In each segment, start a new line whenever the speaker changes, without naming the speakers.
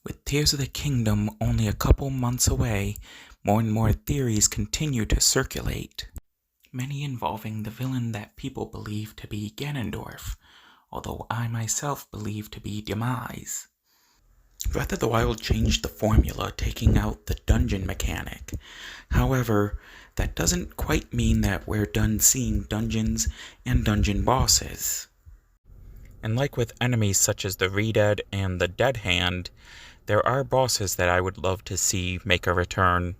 With Tears of the Kingdom only a couple months away, more and more theories continue to circulate, many involving the villain that people believe to be Ganondorf, although I myself believe to be Demise. Breath of the Wild changed the formula, taking out the dungeon mechanic. However, that doesn't quite mean that we're done seeing dungeons and dungeon bosses. And like with enemies such as the Redead and the Dead Hand, there are bosses that I would love to see make a return.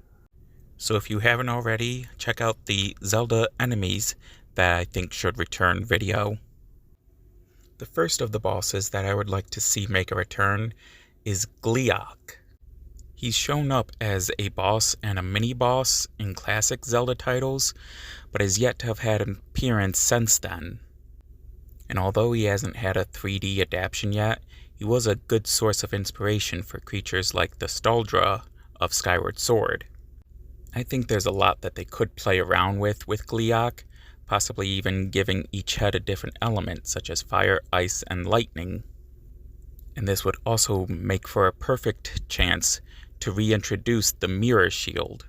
So if you haven't already, check out the Zelda enemies that I think should return video. The first of the bosses that I would like to see make a return is Gleeok. He's shown up as a boss and a mini-boss in classic Zelda titles, but has yet to have had an appearance since then. And although he hasn't had a 3D adaptation yet, he was a good source of inspiration for creatures like the Staldra of Skyward Sword. I think there's a lot that they could play around with Gleeok, possibly even giving each head a different element such as fire, ice, and lightning. And this would also make for a perfect chance to reintroduce the Mirror Shield.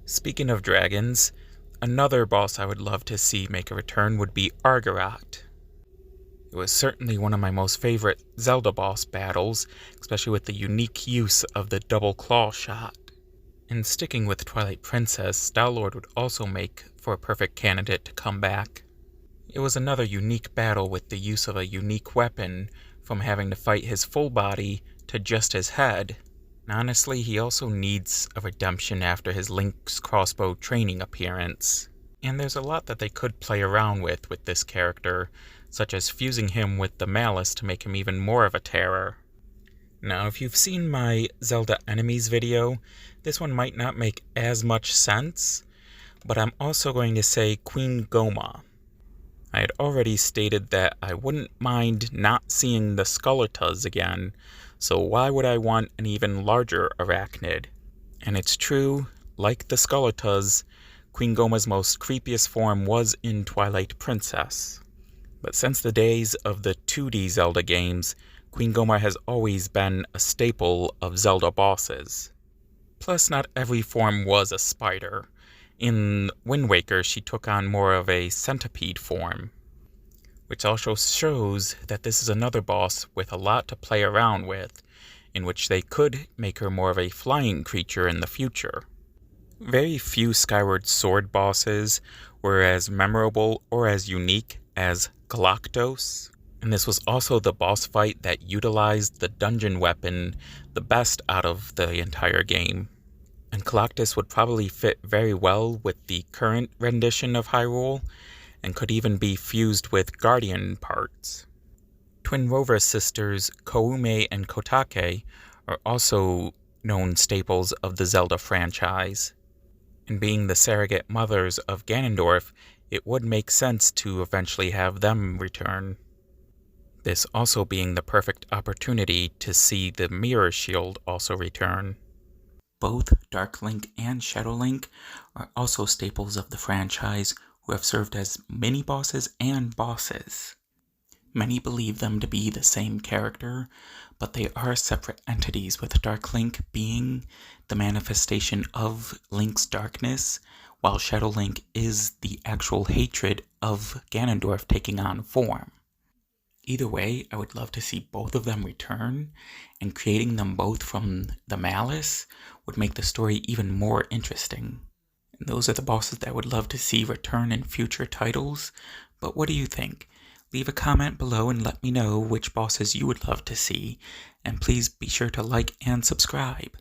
Speaking of dragons, another boss I would love to see make a return would be Argorot. It was certainly one of my most favorite Zelda boss battles, especially with the unique use of the double claw shot. And sticking with Twilight Princess, Star-Lord would also make for a perfect candidate to come back. It was another unique battle with the use of a unique weapon, from having to fight his full body to just his head. And honestly, he also needs a redemption after his Link's crossbow training appearance. And there's a lot that they could play around with this character, such as fusing him with the Malice to make him even more of a terror. Now, if you've seen my Zelda enemies video, this one might not make as much sense, but I'm also going to say Queen Goma. I had already stated that I wouldn't mind not seeing the Skulltulas again, so why would I want an even larger arachnid? And it's true, like the Skulltulas, Queen Goma's most creepiest form was in Twilight Princess. But since the days of the 2D Zelda games, Queen Goma has always been a staple of Zelda bosses. Plus, not every form was a spider. In Wind Waker, she took on more of a centipede form, which also shows that this is another boss with a lot to play around with, in which they could make her more of a flying creature in the future. Very few Skyward Sword bosses were as memorable or as unique as Galactos, and this was also the boss fight that utilized the dungeon weapon the best out of the entire game. And Galactus would probably fit very well with the current rendition of Hyrule, and could even be fused with Guardian parts. Twin Rover sisters Koume and Kotake are also known staples of the Zelda franchise. And being the surrogate mothers of Ganondorf, it would make sense to eventually have them return. This also being the perfect opportunity to see the Mirror Shield also return. Both Dark Link and Shadow Link are also staples of the franchise who have served as mini-bosses and bosses. Many believe them to be the same character, but they are separate entities, with Dark Link being the manifestation of Link's darkness, while Shadow Link is the actual hatred of Ganondorf taking on form. Either way, I would love to see both of them return, and creating them both from the Malice would make the story even more interesting. And those are the bosses that I would love to see return in future titles, but what do you think? Leave a comment below and let me know which bosses you would love to see, and please be sure to like and subscribe.